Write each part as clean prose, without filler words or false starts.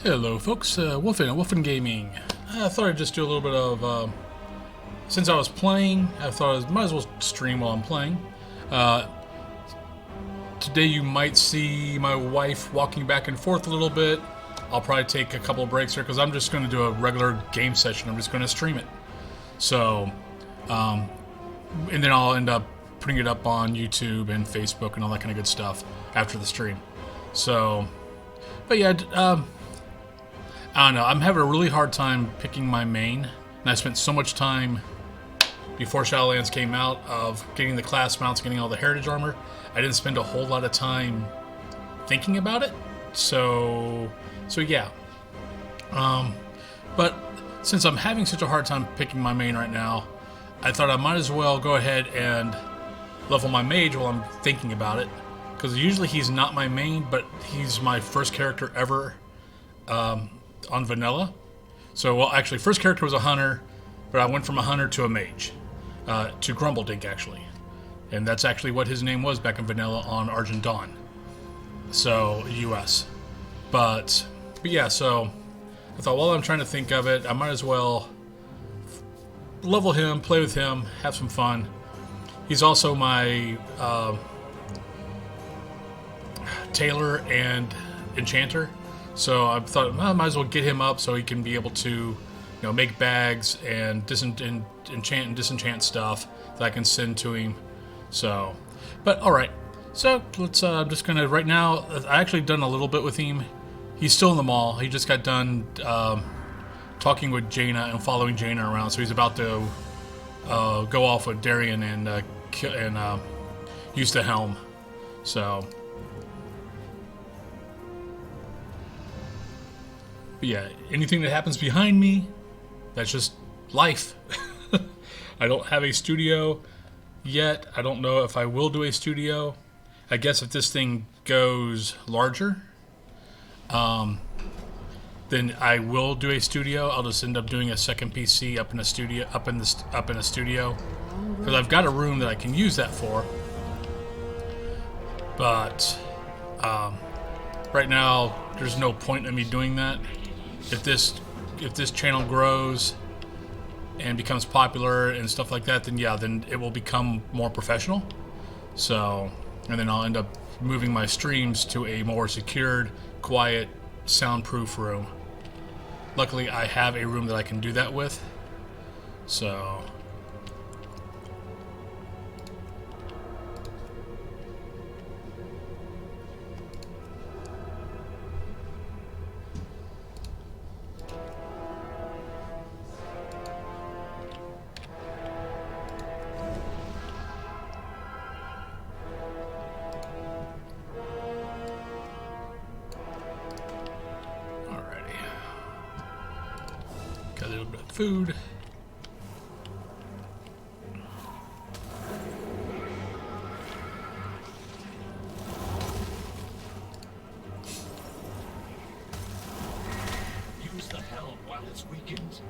Hello folks, Wolfen Gaming. I thought I'd just do a little bit of, since I was playing, I thought I might as well stream while I'm playing. Uh, Today you might see my wife walking back and forth a little bit. I'll probably take a couple of breaks here because I'm just going to do a regular game session. I'm just going to stream it. So, and then I'll end up putting it up on YouTube and Facebook and all that kind of good stuff after the stream. So, but yeah, I don't know. I'm having a really hard time picking my main, and I spent so much time before Shadowlands came out of getting the class mounts, getting all the heritage armor. I didn't spend a whole lot of time thinking about it. So yeah. But since I'm having such a hard time picking my main right now, I thought I might as well go ahead and level my mage while I'm thinking about it. Because usually he's not my main, but he's my first character ever on vanilla. So, well, actually, first character was a hunter, but I went from a hunter to a mage. To Grumbledink, actually. And that's actually what his name was back in vanilla on Argent Dawn. So, US. But yeah, so I thought while I'm trying to think of it, I might as well level him, play with him, have some fun. He's also my tailor and enchanter. So I thought, well, I might as well get him up so he can be able to, make bags and enchant and disenchant stuff that I can send to him. So, but all right. So let's. I'm just gonna right now. I actually done a little bit with him. He's still in the mall. He just got done talking with Jaina and following Jaina around. So he's about to go off with Darian and use the helm. So. But yeah, anything that happens behind me, that's just life. I don't have a studio yet. I don't know if I will do a studio. I guess if this thing goes larger, then I will do a studio. I'll just end up doing a second PC up in a studio, up in a studio, because I've got a room that I can use that for. But right now, there's no point in me doing that. If this channel grows and becomes popular and stuff like that, then yeah, then it will become more professional. So, and then I'll end up moving my streams to a more secured, quiet, soundproof room. Luckily, I have a room that I can do that with. So. Got a little bit of food. Use the helm while it's weakened.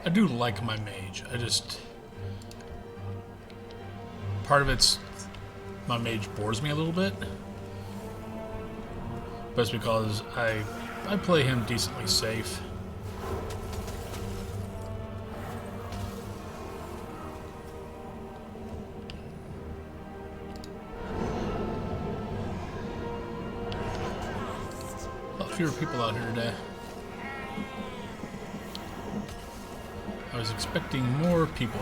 I do like my mage. Part of it's my mage bores me a little bit, but it's because I play him decently safe. A lot fewer people out here today. I was expecting more people.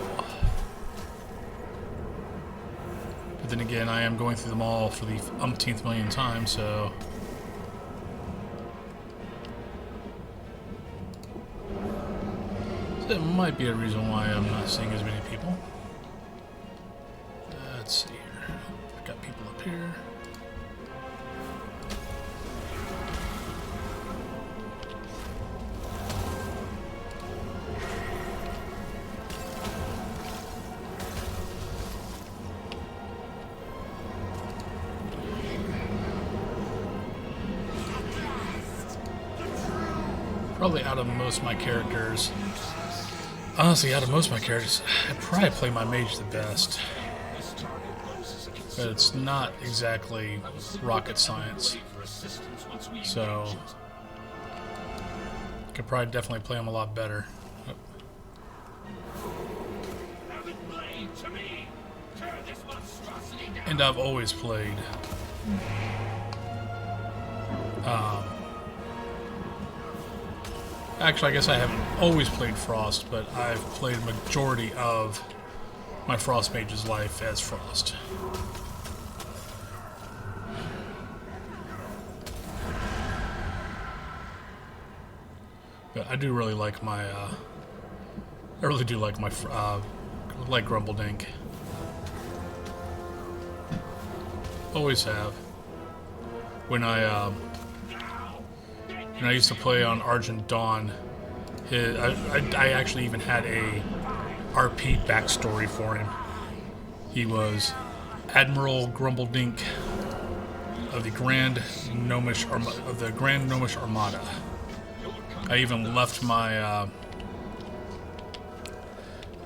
But then again, I am going through the mall for the umpteenth million time, so. So that might be a reason why I'm not seeing as many people. Let's see here. I got people up here. Probably out of most of my characters, Honestly, out of most of my characters, I probably play my mage the best. But it's not exactly rocket science. So, I could probably definitely play him a lot better. And I've always played actually, I guess I haven't always played Frost, but I've played a majority of my Frost Mage's life as Frost. But I do really like my, I really do like my, like Grumbledink. Always have. When I used to play on Argent Dawn, I actually even had a RP backstory for him. He was Admiral Grumbledink of the Grand Gnomish Armada. I even left my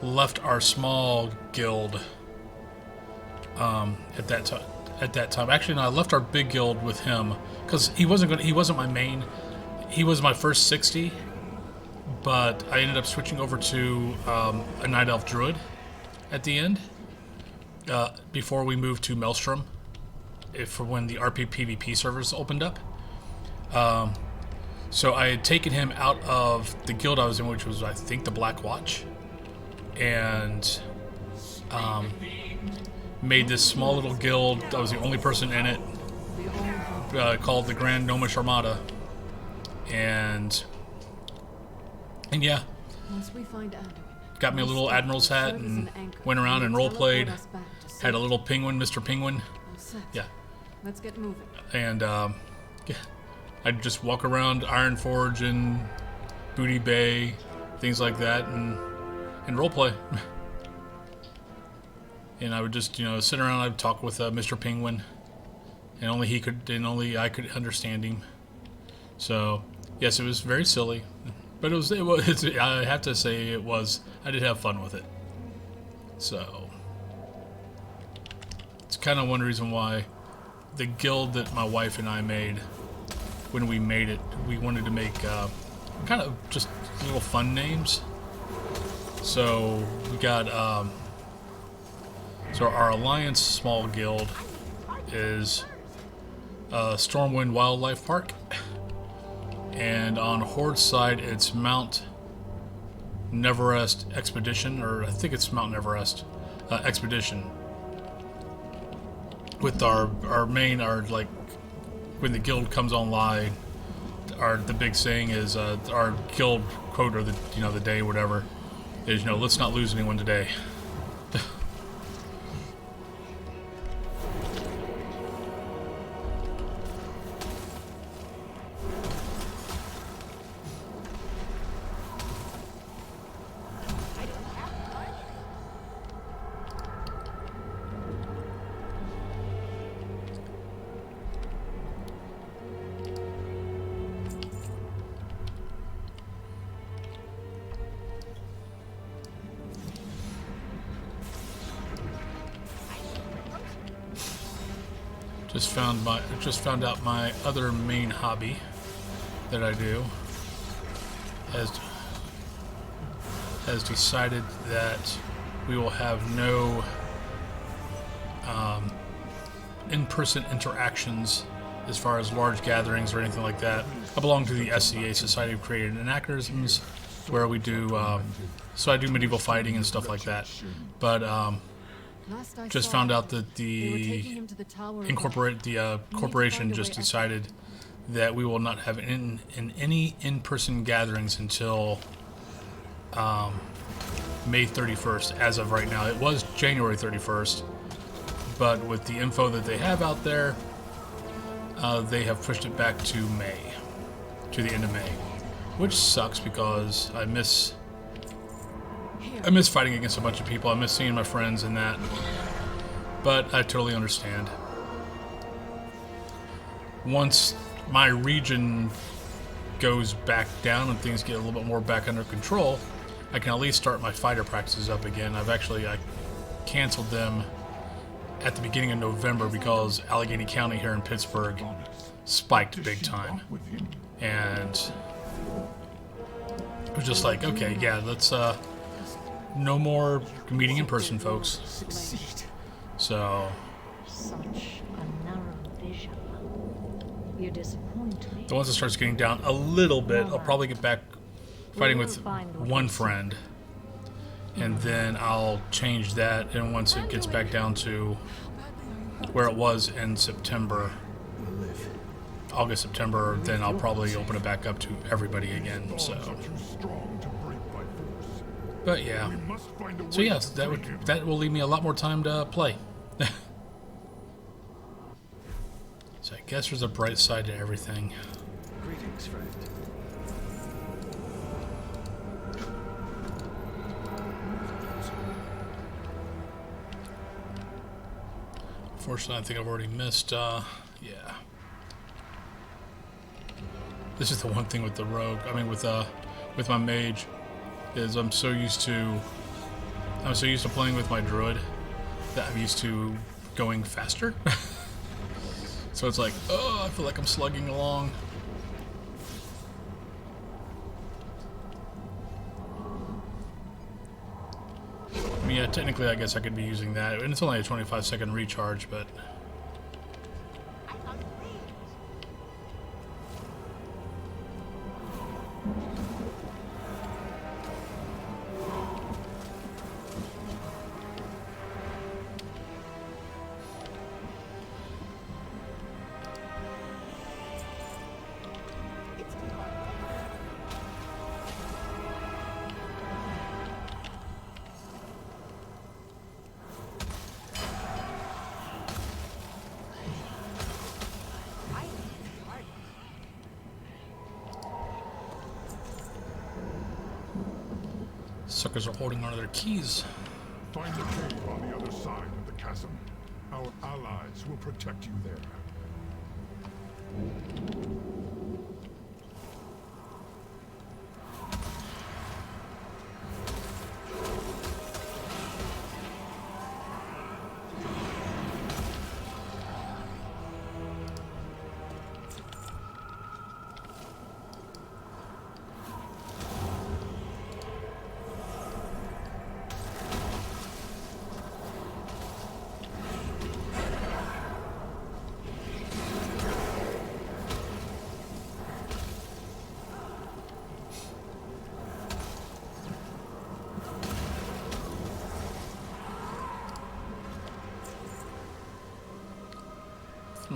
left our small guild at that time. Actually, no, I left our big guild with him because he wasn't my main. He was my first 60, but I ended up switching over to a Night Elf Druid at the end before we moved to Maelstrom for when the RP PvP servers opened up. So I had taken him out of the guild I was in, which was, I think, the Black Watch, and made this small little guild. I was the only person in it, called the Grand Gnomish Armada, and yeah, got me a little admiral's hat and went around and role played. Had a little penguin, Mr. Penguin. Yeah. Let's get moving. And yeah, I'd just walk around Ironforge and Booty Bay, things like that, and role play. And I would just, sit around. I'd talk with Mr. Penguin, and only I could understand him. So, yes, it was very silly, but it was. I have to say, it was. I did have fun with it. So, it's kind of one reason why the guild that my wife and I made, when we made it, we wanted to make kind of just little fun names. So we got. So our Alliance small guild is Stormwind Wildlife Park, and on Horde side it's Mount Neverest Expedition, or I think it's Mount Neverest Expedition. With our main, like when the guild comes online, the big saying is our guild quote, or the day, whatever, is let's not lose anyone today. Just found out my other main hobby that I do has decided that we will have no in-person interactions as far as large gatherings or anything like that. I belong to the SCA, Society of Creative Anachronisms, where we do so I do medieval fighting and stuff like that. But just found out that the corporation just decided that we will not have any in-person gatherings until May 31st. As of right now, it was January 31st, but with the info that they have out there, they have pushed it back to the end of May, which sucks because I miss fighting against a bunch of people. I miss seeing my friends and that. But I totally understand. Once my region goes back down and things get a little bit more back under control, I can at least start my fighter practices up again. I canceled them at the beginning of November because Allegheny County here in Pittsburgh spiked big time. And it was just like, okay, yeah, let's, no more meeting in person, folks. So, Such a narrow vision. You disappoint me. once it starts getting down a little bit, I'll probably get back fighting with one friend. And then I'll change that, and once it gets back down to where it was in September, August, September, then I'll probably open it back up to everybody again, so. But yeah. So yes, that will leave me a lot more time to play. So I guess there's a bright side to everything. Greetings, friend. Unfortunately, I think I've already missed, yeah. This is the one thing with the rogue, I mean with my mage, is I'm so used to playing with my druid that I'm used to going faster. So it's like, oh, I feel like I'm slugging along. I mean, yeah, technically I guess I could be using that, and it's only a 25-second recharge, but suckers are holding on to their keys. Find the cave on the other side of the chasm. Our allies will protect you there.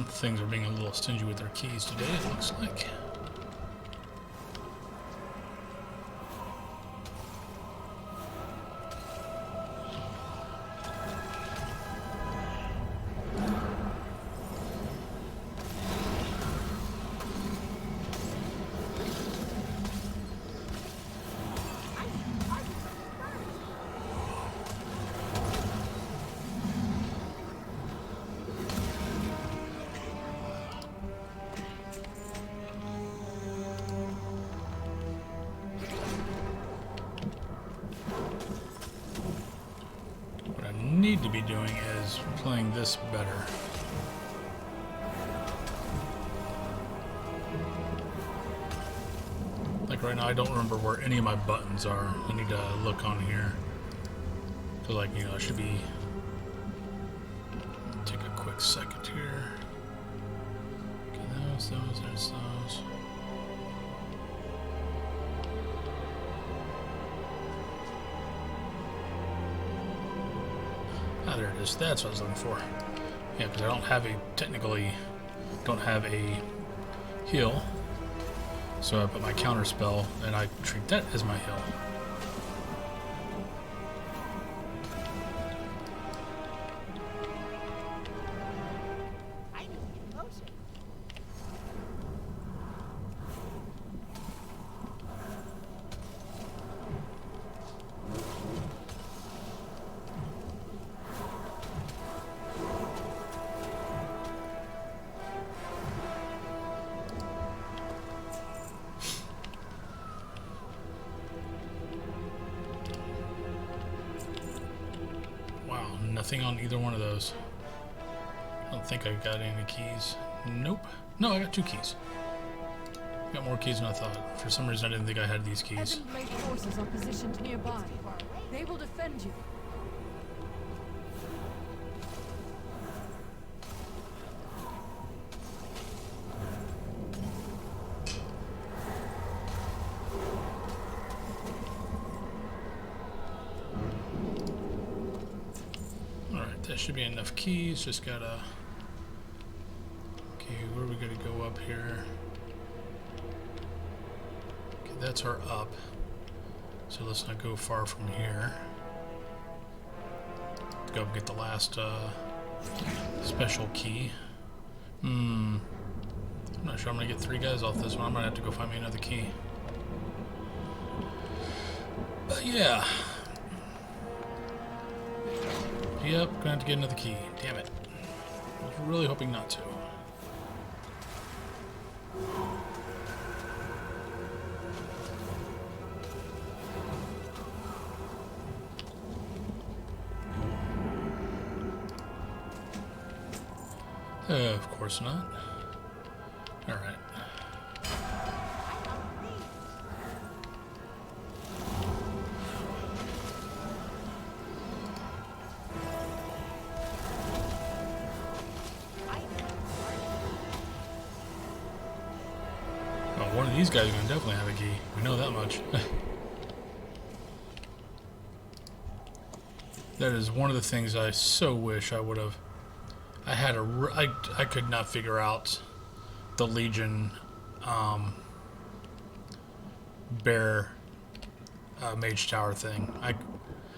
Things are being a little stingy with their keys today, it looks like. Need to be doing is playing this better. Like right now, I don't remember where any of my buttons are. I need to look on here. Cause like, you know, I should be. Take a quick second here. Okay, there's those. Ah, there it is. That's what I was looking for. Yeah, because I don't have a heal. So I put my counter spell, and I treat that as my heal. nothing on either one of those. I don't think I got any keys. Nope. No, I got 2 keys. Got more keys than I thought. For some reason, I didn't think I had these keys. Heaven Blade forces are positioned nearby. They will defend you. Alright, that should be enough keys. Just gotta... Okay, where are we gonna go up here? Okay, that's our up. So let's not go far from here. Go get the last special key. I'm not sure I'm gonna get 3 guys off this one. I'm gonna have to go find me another key. But yeah. Yep, gonna have to get another key. Damn it. I was really hoping not to. Of course not. Alright. Well, one of these guys is going to definitely have a key. We know that much. That is one of the things I so wish I would have... I could not figure out the Legion bear mage tower thing.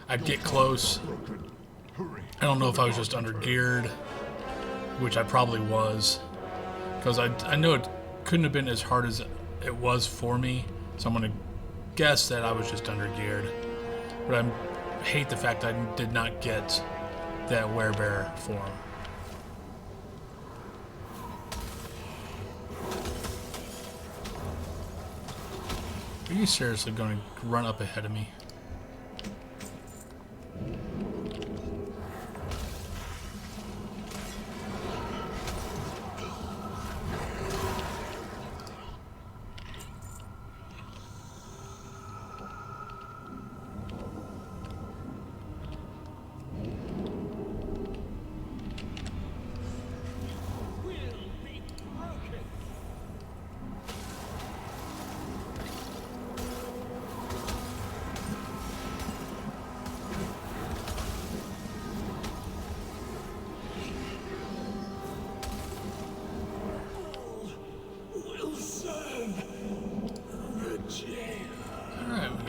I'd get close. I don't know if I was just under geared, which I probably was, because I know it couldn't have been as hard as it was for me. So I'm gonna guess that I was just under geared. But I hate the fact I did not get that werebear form. Are you seriously going to run up ahead of me?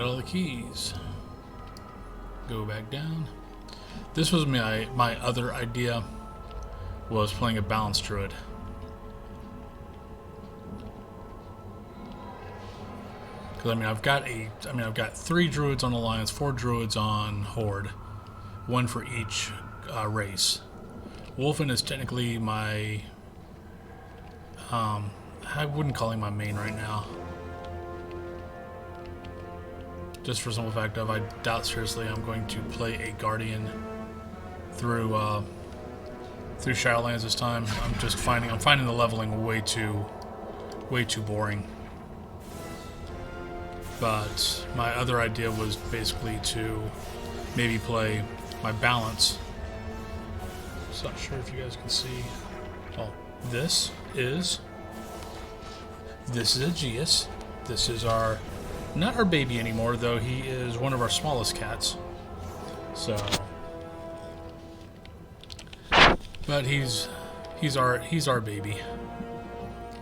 All the keys. Go back down. This was my other idea, was playing a balanced druid. Because I've got 3 druids on Alliance, 4 druids on Horde, 1 for each race. Wolfen is technically my I wouldn't call him my main right now. Just for some fact of, I doubt seriously I'm going to play a Guardian through Shadowlands this time. I'm finding the leveling way too boring. But my other idea was basically to maybe play my balance. Just not sure if you guys can see. Well, this is Aegeus. This is not our baby anymore, though he is one of our smallest cats. So, but he's our baby.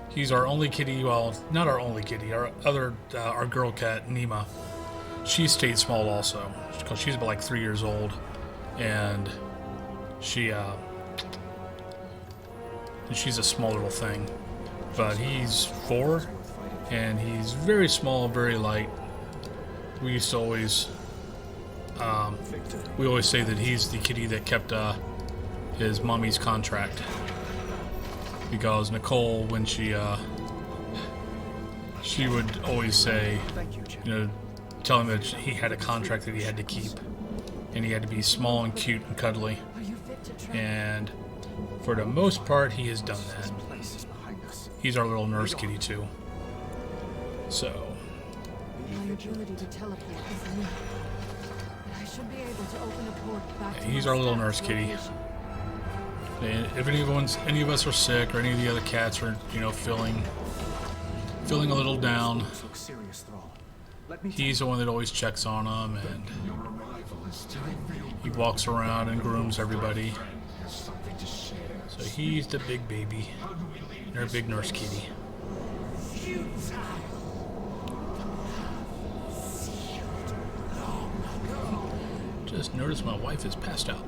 He's our only kitty. Well, not our only kitty. Our girl cat Nima. She stayed small also because she's about like 3 years old, and she's a small little thing. But he's 4. And he's very small, very light. We used to always, we always say that he's the kitty that kept his mommy's contract. Because Nicole, when she would always say, tell him that he had a contract that he had to keep, and he had to be small and cute and cuddly. Are you And for the most part, he has done that. He's our little nurse kitty too. So My ability to teleport is limited. But I should be able to open a port back to he's my our little staff nurse kitty. location. And if any of us are sick or any of the other cats are, you know, feeling a little down, he's the one that always checks on them, and he walks around and grooms everybody. So he's the big baby, our big nurse kitty. Just noticed my wife is passed out.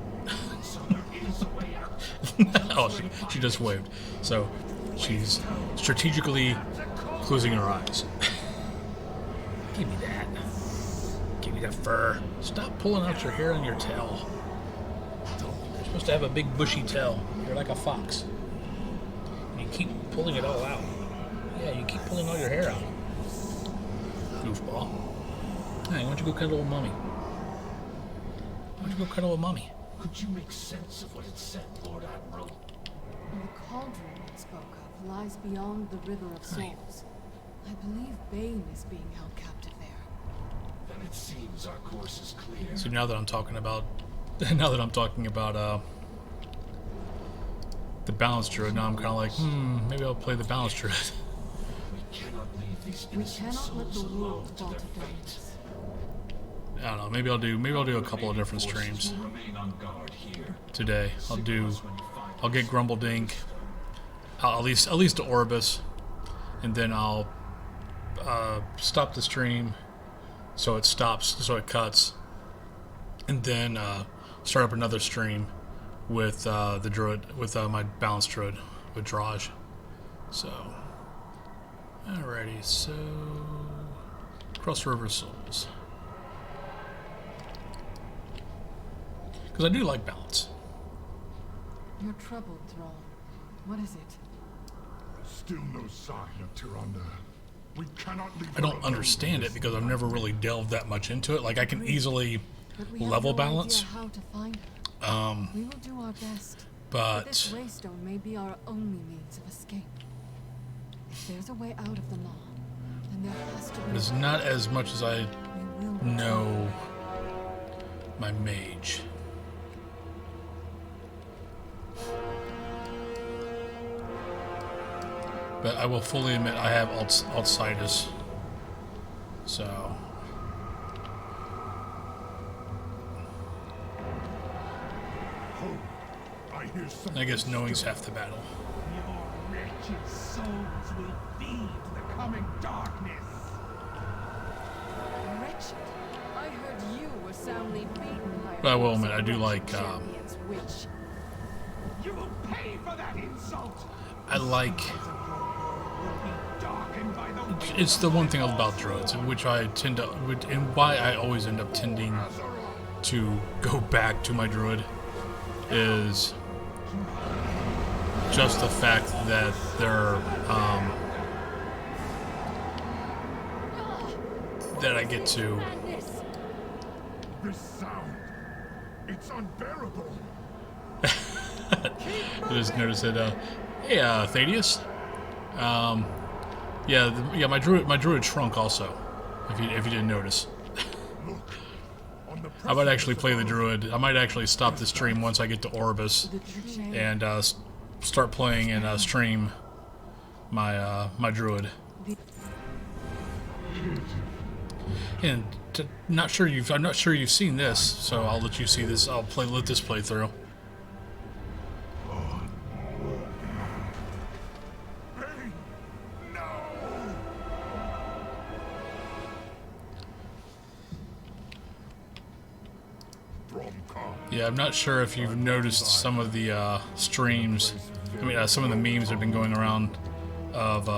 Oh, she just waved. So she's strategically closing her eyes. Give me that. Give me that fur. Stop pulling out your hair on your tail. You're supposed to have a big bushy tail. You're like a fox. You keep pulling it all out. Yeah, you keep pulling all your hair out. Goofball. Hey, why don't you go cuddle with mommy? Why don't you go cuddle with mommy? Could you make sense of what it said, Lord Admiral? The cauldron it spoke of lies beyond the River of Souls. I believe Bane is being held captive there. Then it seems our course is clear. So now that I'm talking about the balance druid, now I'm kind of like, maybe I'll play the balance druid. We cannot leave these We innocent cannot let the souls alone world to fall their to fate. darkness. I don't know. Maybe I'll do a couple of different streams Will remain on guard here. today. I'll get Grumbledink. At least to Orbis, and then I'll stop the stream so it stops, so it cuts, and then start up another stream with the druid, with my balance druid, with Draj. So, alrighty. So, Cross River Souls. Because I do like balance. You're troubled, Thrall. What is it? Still no sign of Tyrande. We cannot leave I her don't alone understand in it because I've never really delved that much into it. Like, I can easily But we have level no balance, idea how to find her. We will do our best. But this but waystone may be our only means of escape. If there's a way out of the maw, then there has to be. it's not as much as I We will know my mage. But I will fully admit I have Altsitis. So I hear something. I guess knowing's half the battle. Your wretched souls will feed the coming darkness. Wretched. I heard you were soundly beaten by a But I will force admit, of I do wretched like, champions, witch. You will pay for that insult. I like. Will be darkened by the weight It's the one thing about druids, which I tend to, and why I always end up tending to go back to my druid, is just the fact that they're, that I get to, This sound. It's unbearable. I just noticed that, hey, Thaddeus, yeah, my druid shrunk also, if you didn't notice. Look. On the I might actually play the druid. I might actually stop the stream once I get to Orbis and start playing and stream my my druid. And I'm not sure you've seen this, so I'll let you see this. Let this play through. Hey, no. Thromcar. Yeah, I'm not sure if you've noticed some of the streams. I mean, some of the memes that have been going around of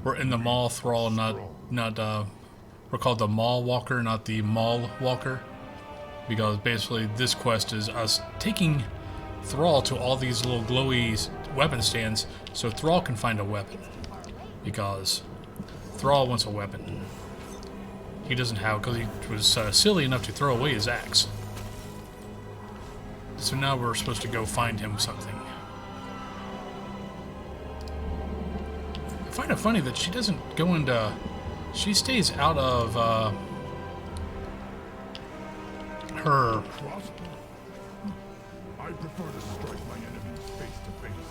we're in the mall thrall, we're called the mall walker, not the mall walker, because basically this quest is us taking Thrall to all these little glowy weapon stands so Thrall can find a weapon, because Thrall wants a weapon. He doesn't have, because he was silly enough to throw away his axe. So now we're supposed to go find him something. I find it funny that she doesn't go into... She stays out of her... Crossbow? I prefer to strike my enemies face to face.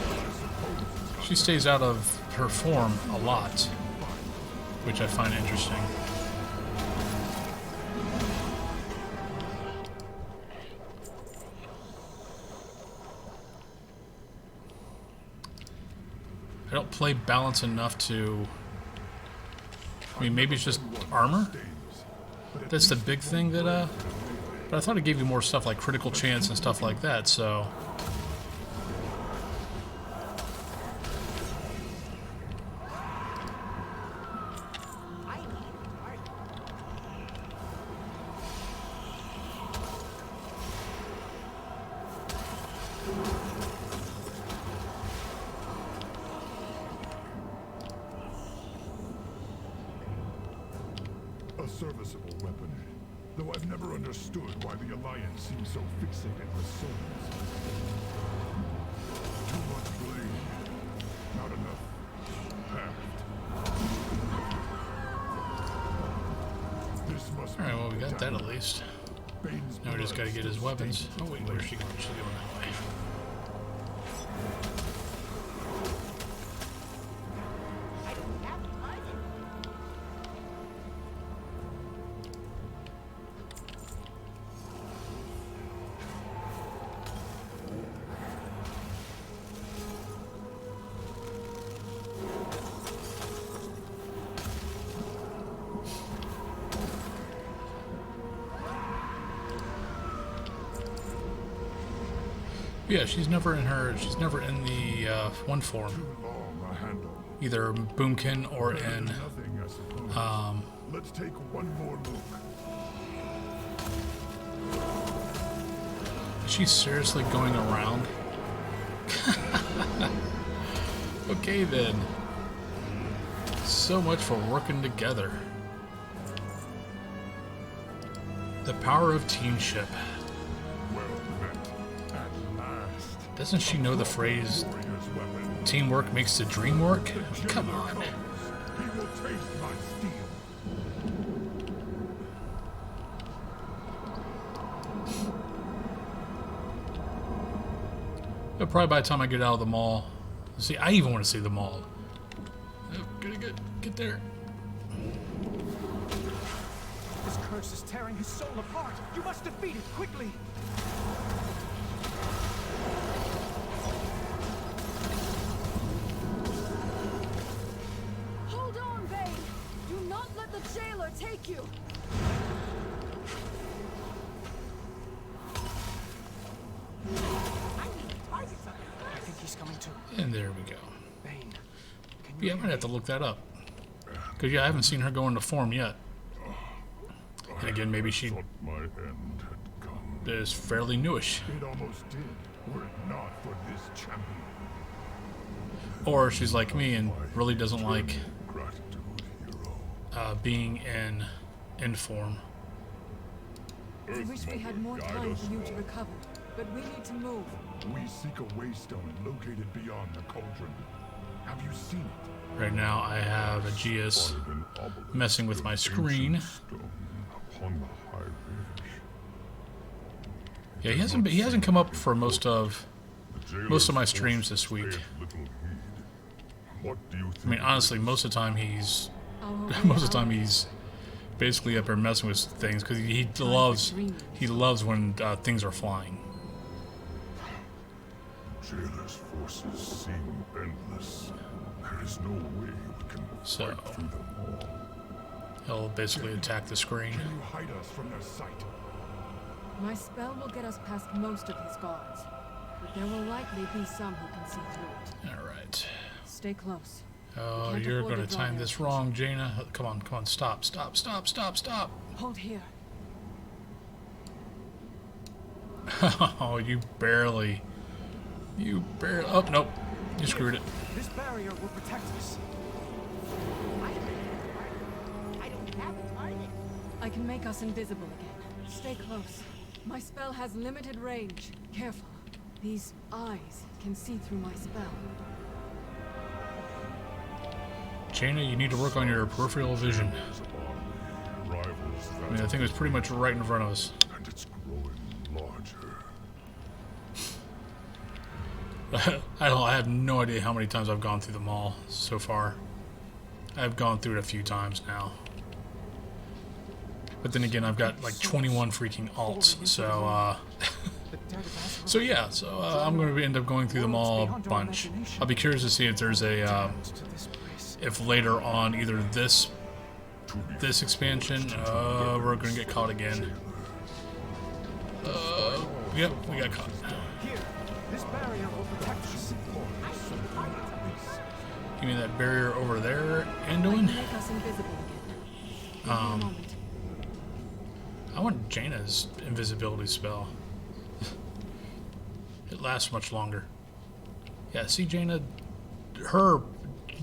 I suppose it's got She stays out of her form a lot, which I find interesting. I don't play balance enough to... I mean, maybe it's just armor? That's the big thing that, But I thought it gave you more stuff like critical chance and stuff like that, so... a serviceable weapon, though I've never understood why the Alliance seems so fixated with souls. Too much blade, not enough pact. This must Alright, well, we got that at least. Bane's Now we just gotta blood get his still weapons. stains Oh his wait, blade. where's she going? She's going that way. Yeah, she's never in the one form, Too long a handle. either Boomkin or Better than in nothing, I suppose. Let's take one more look. Is she seriously going around? Okay then. So much for working together. The power of teamship. Well met. At last. Doesn't she know the phrase Warrior's weapon. teamwork makes the dream work? Come on. He will taste my steel. But probably by the time I get out of the mall. See, I even want to see the mall. Oh, gotta get there. This curse is tearing his soul apart. You must defeat it quickly. Hold on, Bane! Do not let the jailer take you! I think he's coming too. And there we go. Bane, can you Yeah, I might have to look that up. Because, yeah, I haven't seen her go into form yet. And again, maybe she Thought my end had come. is fairly newish. It almost did, were it not for this champion. Or she's like me and really doesn't like Gratitude, hero. being in form. I wish we had more time for you to recover, but we need to move. We seek a waystone located beyond the cauldron. Have you seen it? Right now, I have a Aegeus messing with my screen. Upon the high ridge. Yeah, he hasn't come up for most of my streams this week. Little heed. What do you think? I mean, honestly, most of the time he's basically up here messing with things because he loves when things are flying. Jailer's forces seem endless. There is no way we can So- fight through them all. He'll basically attack the screen. Can you hide us from their sight? My spell will get us past most of his guards, but there will likely be some who can see through it. All right. Stay close. Oh, can't you're afford going to to draw time their this wrong, Jaina. Come on, stop. Hold here. Oh, you barely. Oh, nope. You screwed it. This barrier will protect us. I can make us invisible again. Stay close. My spell has limited range. Careful. These eyes can see through my spell. Jaina, you need to work on your peripheral vision. Rivals I mean, I think it was pretty much right in front of us. and it's growing larger. I have no idea how many times I've gone through the mall so far. I've gone through it a few times now. But then again, I've got like 21 freaking alts, so so yeah, so I'm going to end up going through them all a bunch. I'll be curious to see if there's a if later on either this expansion, we're going to get caught again. Yep, we got caught. Here, this barrier will protect us. You mean that barrier over there, Anduin? Make us invisible again. Give me a moment. I want Jaina's invisibility spell. It lasts much longer. Yeah, see, Jaina,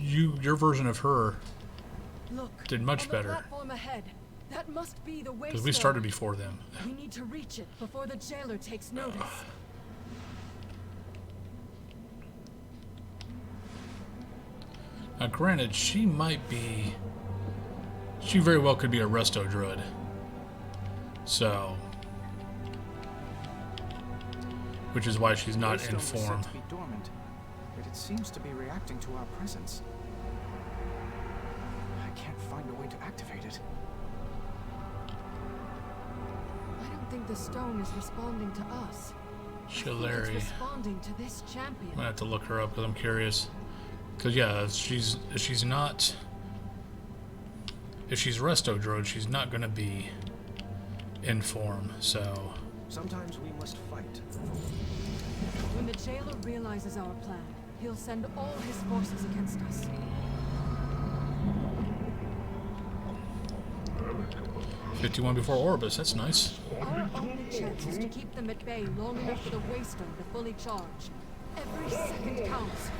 your version of her Look, did much on the better. platform ahead. That must be the way. Because we started before them. We need to reach it before the jailer takes notice. Now, granted, she very well could be a resto druid. So, which is why she's not in form. To be dormant, but it seems to be reacting to our presence. I can't find a way to activate it. I don't think the stone is responding to us. I think Shilari. it's responding to this champion. I'm gonna have to look her up because I'm curious. Because yeah, if she's resto druid, she's not gonna be in form. So Sometimes we must fight. When the jailer realizes our plan, he'll send all his forces against us. 51 before Orbis, that's nice. Our only chance is to keep them at bay long enough for the Waystone to fully charge. Every second counts.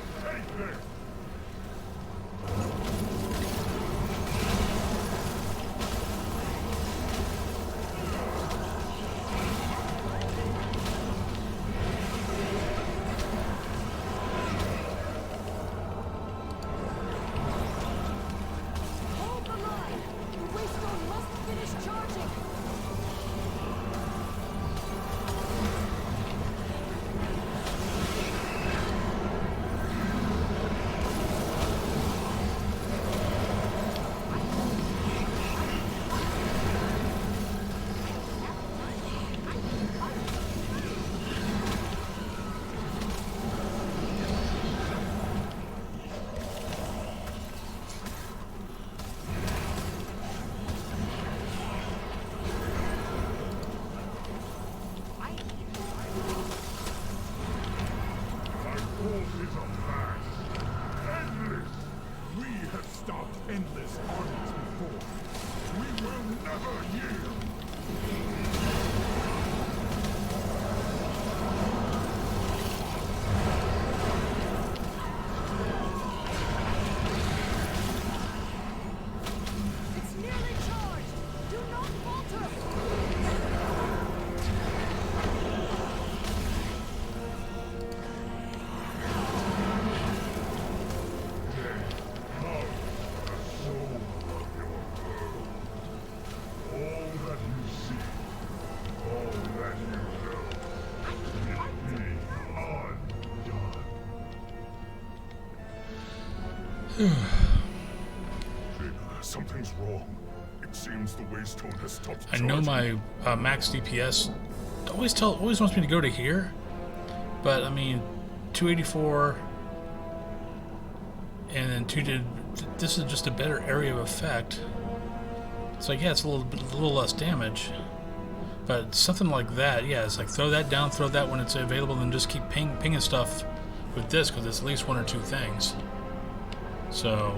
Hold the line! The Waystone must finish charging! My force is a mass. Endless. We have stopped endless armies before. We will never yield. It's nearly charged! Do not falter! Love the soul of your world. All that you see, all that you know, will be undone. Something's wrong. It seems the Waystone has stopped I know charging. my max DPS always wants me to go to here, but I mean, 284, and then this is just a better area of effect. It's like, yeah, it's a little less damage, but something like that, yeah, it's like throw that down, throw that when it's available, then just keep pinging stuff with this because it's at least one or two things. So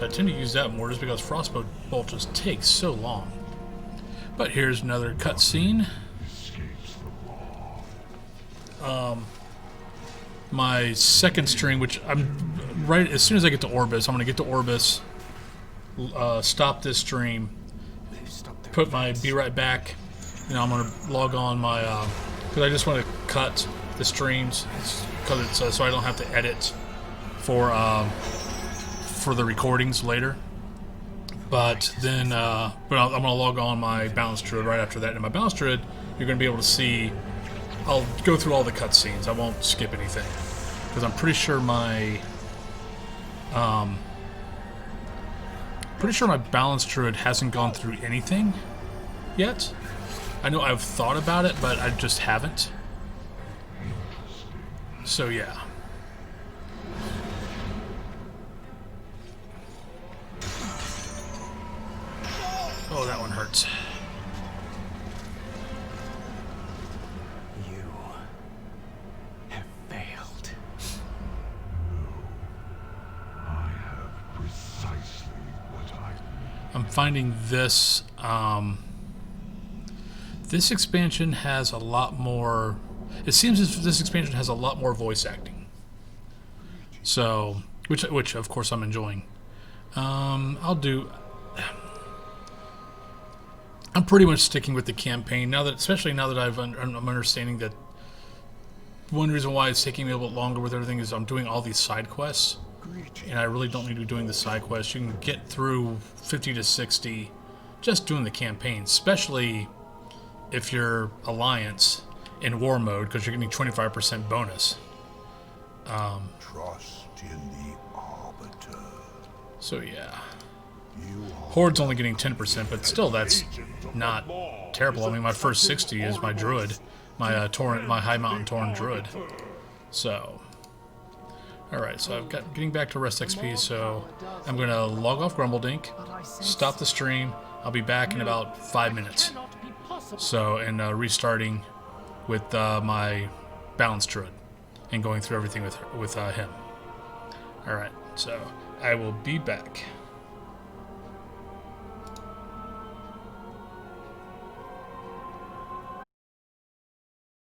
I tend to use that more just because Frostbolt just takes so long. But here's another cutscene. My second string, which I'm right as soon as I get to Orbis, I'm gonna get to Orbis, stop this stream, They've stopped their be right defense. back, you know, I'm gonna log on my because I just want to cut the streams because it's so I don't have to edit for the recordings later. But then, I'm gonna log on my balance druid right after that. And my balance druid, you're gonna be able to see. I'll go through all the cutscenes. I won't skip anything because I'm pretty sure my balance druid hasn't gone through anything yet. I know I've thought about it, but I just haven't. So yeah. Oh, that one hurts. You have failed. I have precisely what I need. I'm finding this, this expansion has a lot more, it seems as if this expansion has a lot more voice acting. So, which of course I'm enjoying. I'm pretty much sticking with the campaign now that, especially now that I'm understanding that one reason why it's taking me a little bit longer with everything is I'm doing all these side quests, and I really don't need to be doing the side quests. You can get through 50 to 60 just doing the campaign, especially if you're Alliance in war mode, because you're getting 25% bonus. Trust in the Arbiter. So yeah. You Horde's only getting 10%, but still that's not terrible. I mean, my first 60 is my druid, my high mountain Tauren druid. So, all right. So I've got getting back to rest XP. So I'm gonna log off Grumbledink, stop the stream. I'll be back in about 5 minutes. So and restarting with my balance druid and going through everything with him. All right. So I will be back.